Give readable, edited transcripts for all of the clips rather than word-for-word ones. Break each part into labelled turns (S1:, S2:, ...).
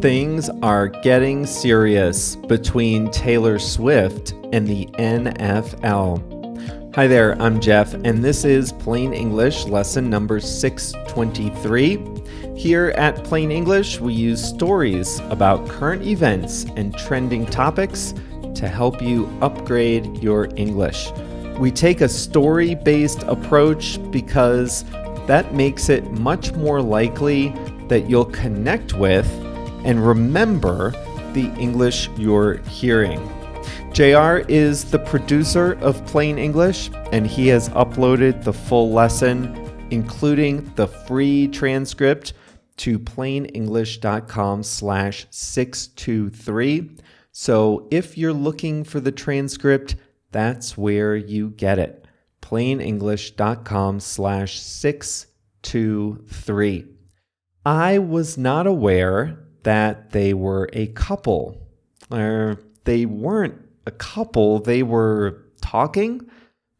S1: Things are getting serious between Taylor Swift and the NFL. Hi there, I'm Jeff, and this is Plain English lesson number 623. Here at Plain English, we use stories about current events and trending topics to help you upgrade your English. We take a story-based approach because that makes it much more likely that you'll connect with and remember the English you're hearing. JR is the producer of Plain English, and he has uploaded the full lesson, including the free transcript, to plainenglish.com/623. So if you're looking for the transcript, that's where you get it. plainenglish.com/623. I was not aware that they were a couple. They weren't a couple, they were talking.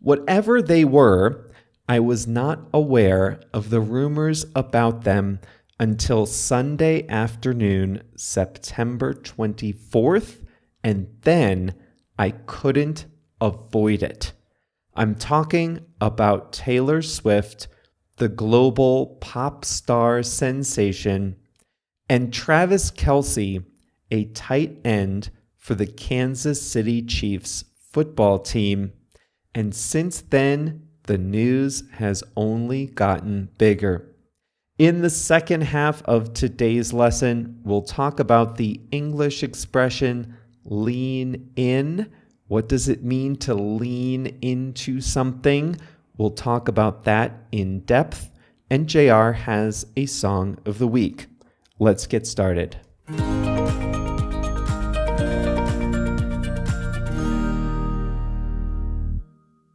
S1: Whatever they were, I was not aware of the rumors about them until Sunday afternoon, September 24th, and then I couldn't avoid it. I'm talking about Taylor Swift, the global pop star sensation, and Travis Kelce, a tight end for the Kansas City Chiefs football team. And since then, the news has only gotten bigger. In the second half of today's lesson, we'll talk about the English expression lean in. What does it mean to lean into something? We'll talk about that in depth. And JR has a song of the week. Let's get started.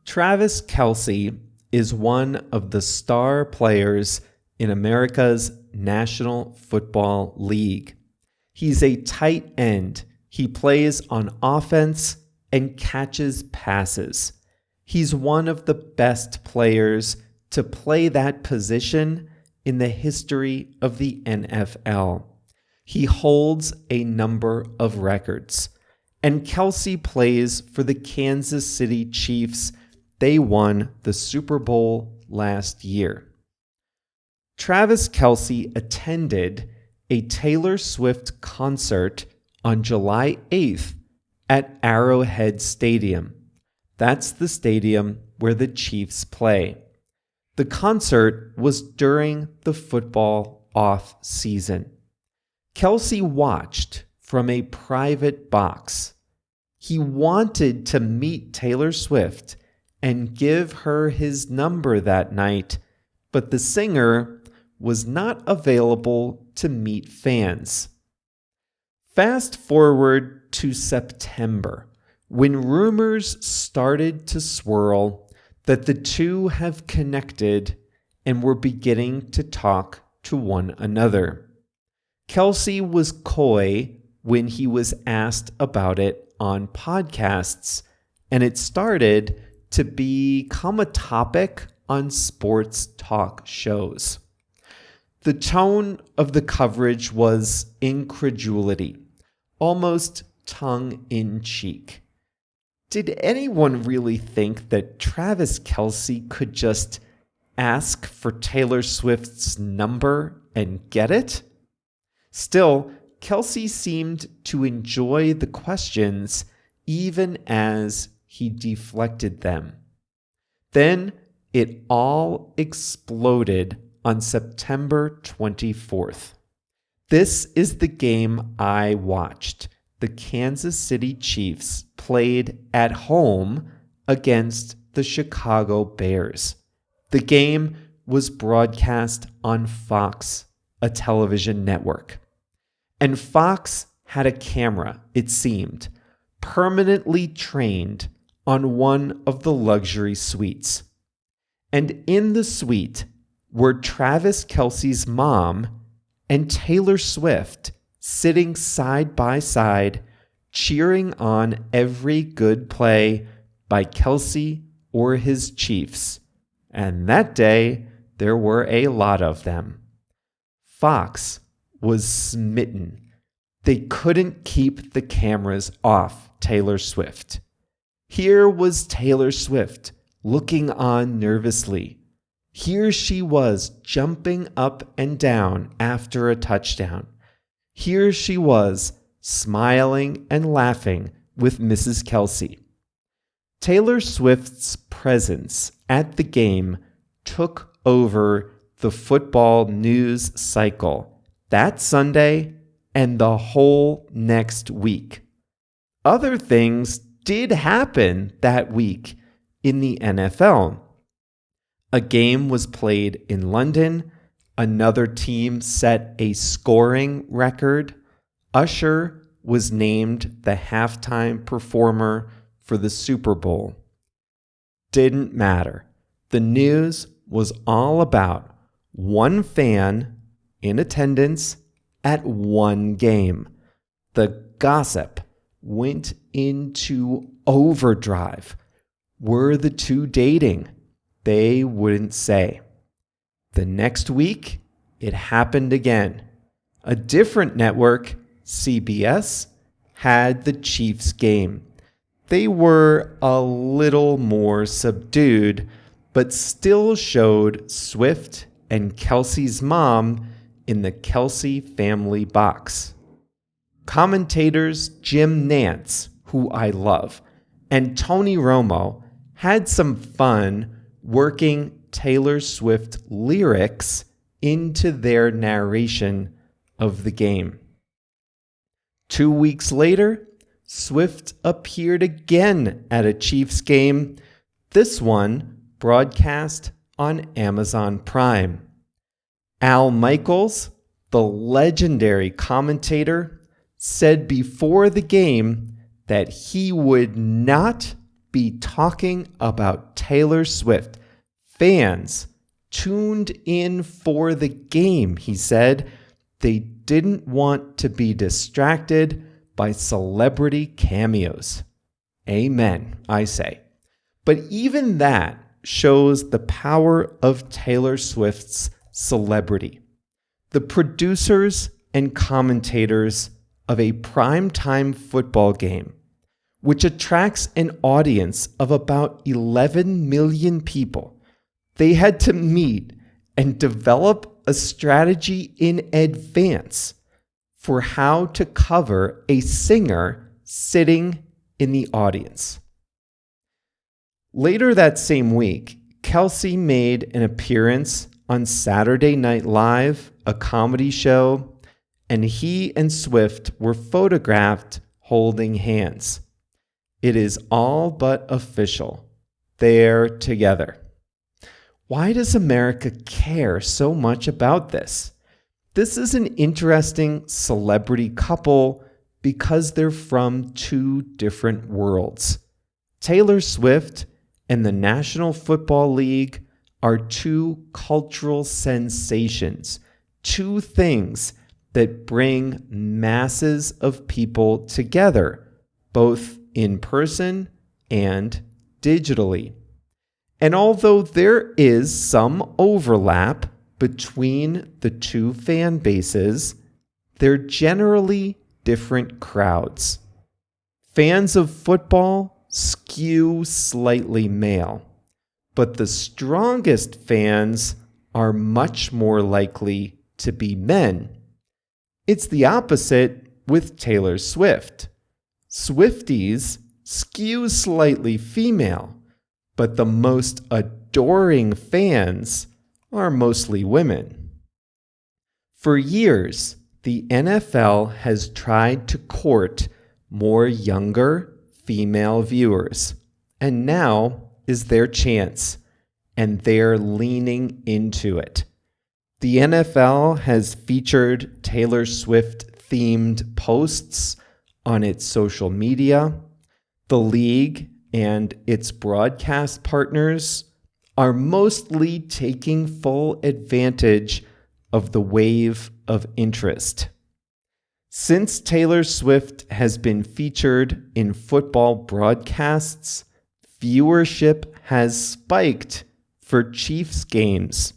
S1: Travis Kelce is one of the star players in America's National Football League. He's a tight end. He plays on offense and catches passes. He's one of the best players to play that position in the history of the NFL. He holds a number of records. And Kelce plays for the Kansas City Chiefs. They won the Super Bowl last year. Travis Kelce attended a Taylor Swift concert on July 8th at Arrowhead Stadium. That's the stadium where the Chiefs play. The concert was during the football off-season. Kelce watched from a private box. He wanted to meet Taylor Swift and give her his number that night, but the singer was not available to meet fans. Fast forward to September, when rumors started to swirl that the two have connected and were beginning to talk to one another. Kelce was coy when he was asked about it on podcasts, and it started to become a topic on sports talk shows. The tone of the coverage was incredulity, almost tongue-in-cheek. Did anyone really think that Travis Kelce could just ask for Taylor Swift's number and get it? Still, Kelce seemed to enjoy the questions even as he deflected them. Then it all exploded on September 24th. This is the game I watched. The Kansas City Chiefs played at home against the Chicago Bears. The game was broadcast on Fox, a television network. And Fox had a camera, it seemed, permanently trained on one of the luxury suites. And in the suite were Travis Kelce's mom and Taylor Swift sitting side by side, cheering on every good play by Kelce or his Chiefs. And that day, there were a lot of them. Fox was smitten They couldn't keep the cameras off Taylor Swift. Here was Taylor Swift looking on nervously. Here she was jumping up and down after a touchdown. Here she was smiling and laughing with Mrs. Kelce. Taylor Swift's presence at the game took over the football news cycle that Sunday and the whole next week. Other things did happen that week in the NFL. A game was played in London. Another team set a scoring record. Usher was named the halftime performer for the Super Bowl. Didn't matter. The news was all about one fan in attendance at one game. The gossip went into overdrive. Were the two dating? They wouldn't say. The next week, it happened again. A different network, CBS, had the Chiefs game. They were a little more subdued, but still showed Swift and Kelce's mom in the Kelce family box. Commentators Jim Nantz, who I love, and Tony Romo had some fun working Taylor Swift lyrics into their narration of the game. 2 weeks later, Swift appeared again at a Chiefs game, this one broadcast on Amazon Prime. Al Michaels, the legendary commentator, said before the game that he would not be talking about Taylor Swift. Fans tuned in for the game, he said. They didn't want to be distracted by celebrity cameos. Amen, I say. But even that shows the power of Taylor Swift's celebrity. The producers and commentators of a primetime football game, which attracts an audience of about 11 million people, they had to meet and develop a strategy in advance for how to cover a singer sitting in the audience. Later that same week, Kelce made an appearance on Saturday Night Live, a comedy show, and he and Swift were photographed holding hands. It is all but official. They're together. Why does America care so much about this? This is an interesting celebrity couple because they're from two different worlds. Taylor Swift and the National Football League are two cultural sensations, two things that bring masses of people together, both in person and digitally. And although there is some overlap between the two fan bases, they're generally different crowds. Fans of football skew slightly male, but the strongest fans are much more likely to be men. It's the opposite with Taylor Swift. Swifties skew slightly female, but the most adoring fans are mostly women. For years, the NFL has tried to court more younger female viewers, and now is their chance, and they're leaning into it. The NFL has featured Taylor Swift-themed posts on its social media. The league and its broadcast partners are mostly taking full advantage of the wave of interest. Since Taylor Swift has been featured in football broadcasts, viewership has spiked for Chiefs games.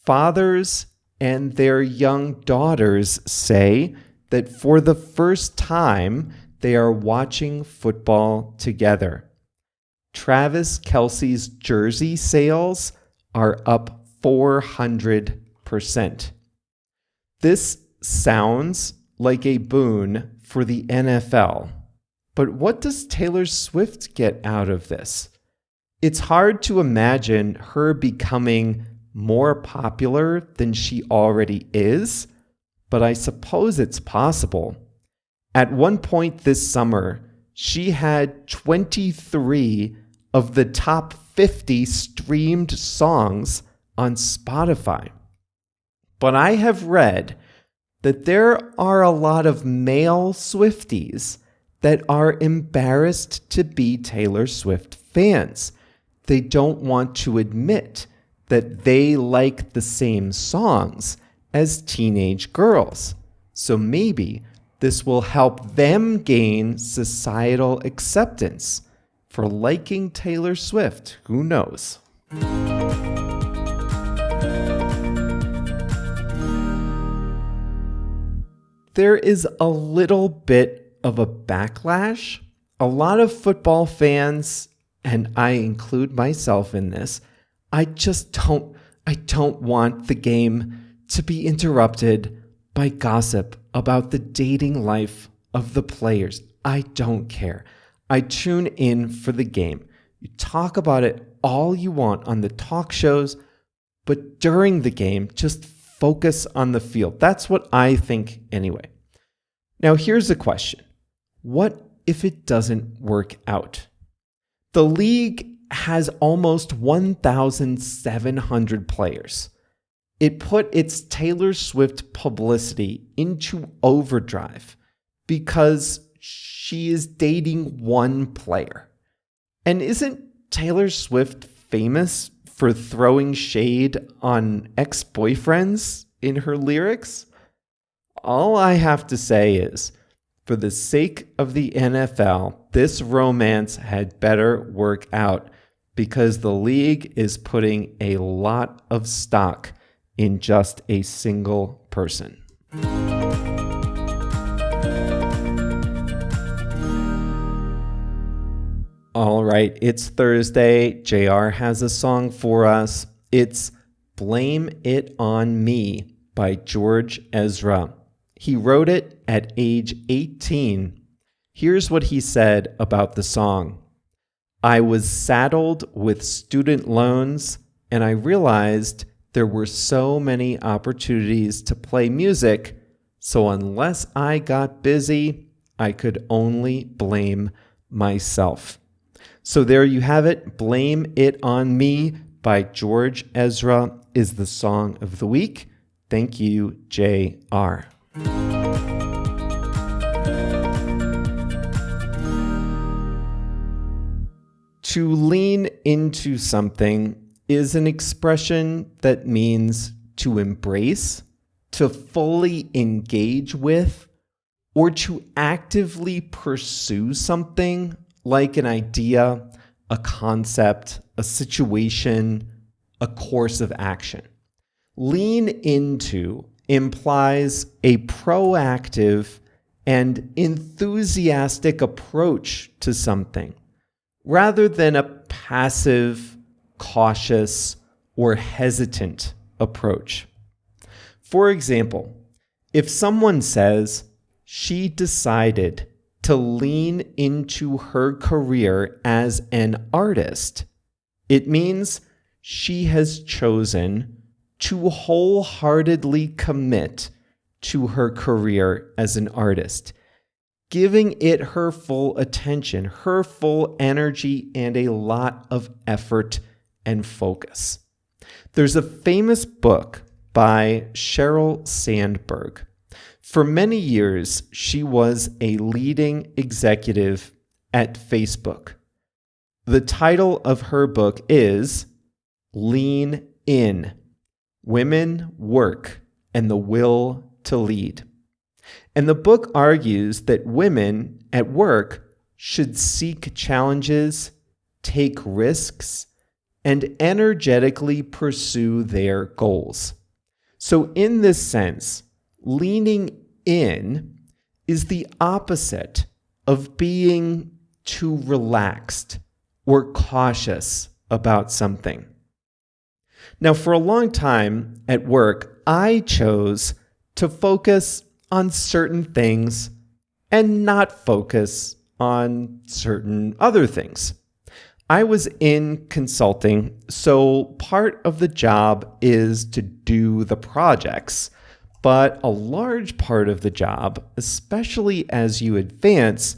S1: Fathers and their young daughters say that for the first time, they are watching football together. Travis Kelce's jersey sales are up 400%. This sounds like a boon for the NFL. But what does Taylor Swift get out of this? It's hard to imagine her becoming more popular than she already is, but I suppose it's possible. At one point this summer, she had 23 of the top 50 streamed songs on Spotify. But I have read that there are a lot of male Swifties that are embarrassed to be Taylor Swift fans. They don't want to admit that they like the same songs as teenage girls. So maybe this will help them gain societal acceptance for liking Taylor Swift. Who knows? There is a little bit of a backlash. A lot of football fans, and I include myself in this, I don't want the game to be interrupted by gossip about the dating life of the players. I don't care. I tune in for the game. You talk about it all you want on the talk shows, but during the game, just focus on the field. That's what I think anyway. Now, here's a question. What if it doesn't work out? The league has almost 1,700 players. It put its Taylor Swift publicity into overdrive because she is dating one player. And isn't Taylor Swift famous for throwing shade on ex-boyfriends in her lyrics? All I have to say is, for the sake of the NFL, this romance had better work out because the league is putting a lot of stock in just a single person. All right, it's Thursday. JR has a song for us. It's Blame It On Me by George Ezra. He wrote it at age 18. Here's what he said about the song. I was saddled with student loans, and I realized there were so many opportunities to play music, so unless I got busy, I could only blame myself. So there you have it. Blame It On Me by George Ezra is the song of the week. Thank you, JR. To lean into something is an expression that means to embrace, to fully engage with, or to actively pursue something like an idea, a concept, a situation, a course of action. Lean into implies a proactive and enthusiastic approach to something, rather than a passive, cautious, or hesitant approach. For example, if someone says, she decided to lean into her career as an artist, it means she has chosen to wholeheartedly commit to her career as an artist, giving it her full attention, her full energy, and a lot of effort and focus. There's a famous book by Sheryl Sandberg. For many years, she was a leading executive at Facebook. The title of her book is Lean In: Women, Work, and the Will to Lead. And the book argues that women at work should seek challenges, take risks, and energetically pursue their goals. So in this sense, leaning in is the opposite of being too relaxed or cautious about something. Now, for a long time at work, I chose to focus on certain things and not focus on certain other things. I was in consulting, so part of the job is to do the projects, but a large part of the job, especially as you advance,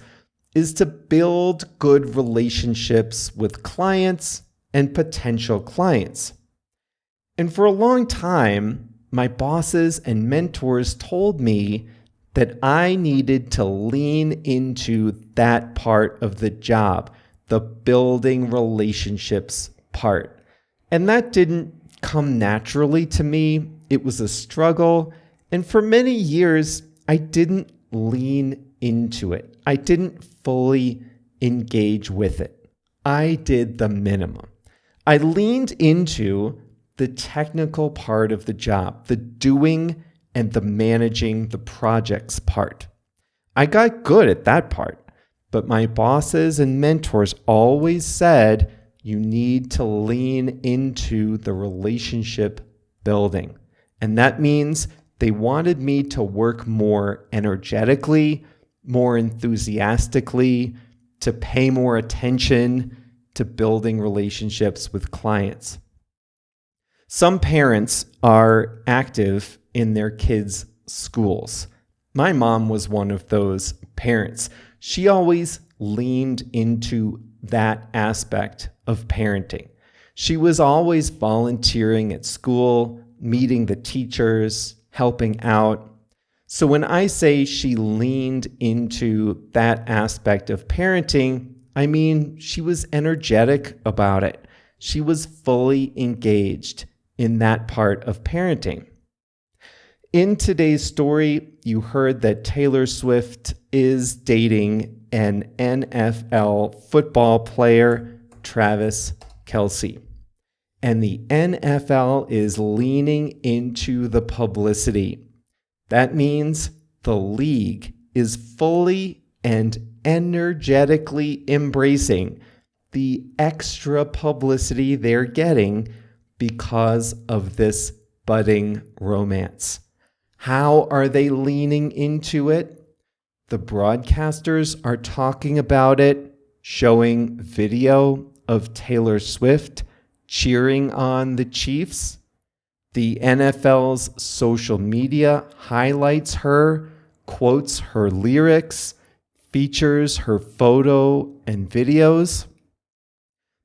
S1: is to build good relationships with clients and potential clients. And for a long time, my bosses and mentors told me that I needed to lean into that part of the job, the building relationships part. And that didn't come naturally to me. It was a struggle. And for many years, I didn't lean into it. I didn't fully engage with it. I did the minimum. I leaned into the technical part of the job, the doing and the managing the projects part. I got good at that part, but my bosses and mentors always said you need to lean into the relationship building. And that means they wanted me to work more energetically, more enthusiastically, to pay more attention to building relationships with clients. Some parents are active in their kids' schools. My mom was one of those parents. She always leaned into that aspect of parenting. She was always volunteering at school, meeting the teachers, helping out. So when I say she leaned into that aspect of parenting, I mean she was energetic about it. She was fully engaged in that part of parenting. In today's story, you heard that Taylor Swift is dating an NFL football player, Travis Kelce. And the NFL is leaning into the publicity. That means the league is fully and energetically embracing the extra publicity they're getting because of this budding romance. How are they leaning into it? The broadcasters are talking about it, showing video of Taylor Swift cheering on the Chiefs. The NFL's social media highlights her, quotes her lyrics, features her photo and videos.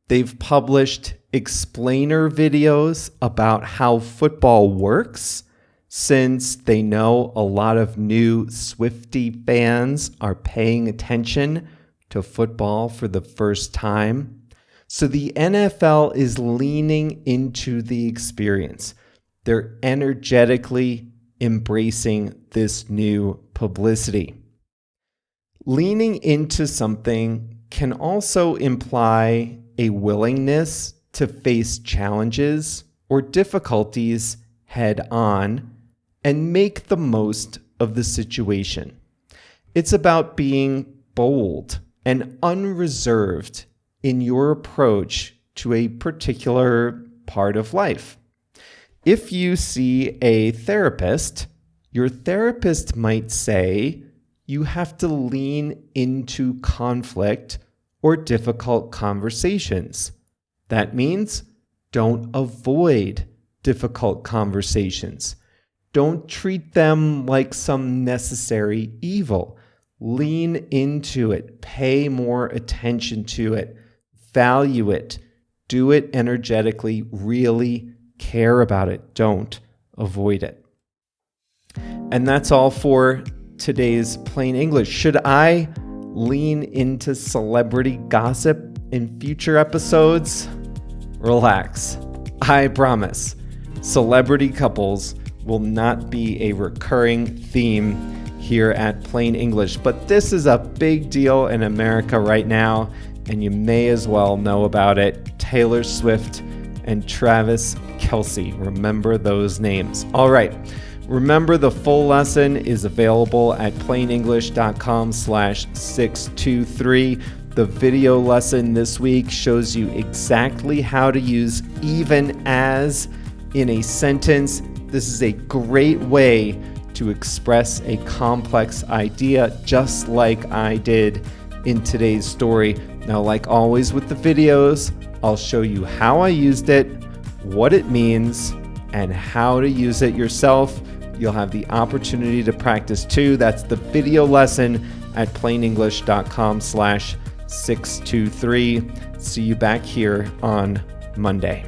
S1: They've published explainer videos about how football works, since they know a lot of new Swiftie fans are paying attention to football for the first time. So the NFL is leaning into the experience. They're energetically embracing this new publicity. Leaning into something can also imply a willingness to face challenges or difficulties head on and make the most of the situation. It's about being bold and unreserved in your approach to a particular part of life. If you see a therapist, your therapist might say you have to lean into conflict or difficult conversations. That means don't avoid difficult conversations. Don't treat them like some necessary evil. Lean into it. Pay more attention to it. Value it. Do it energetically. Really care about it. Don't avoid it. And that's all for today's Plain English. Should I lean into celebrity gossip in future episodes? Relax. I promise. Celebrity couples will not be a recurring theme here at Plain English, but this is a big deal in America right now, and you may as well know about it. Taylor Swift and Travis Kelce. Remember those names. All right. Remember, the full lesson is available at plainenglish.com/623. The video lesson this week shows you exactly how to use even as in a sentence. This is a great way to express a complex idea, just like I did in today's story. Now, like always with the videos, I'll show you how I used it, what it means, and how to use it yourself. You'll have the opportunity to practice too. That's the video lesson at plainenglish.com/623. See you back here on Monday.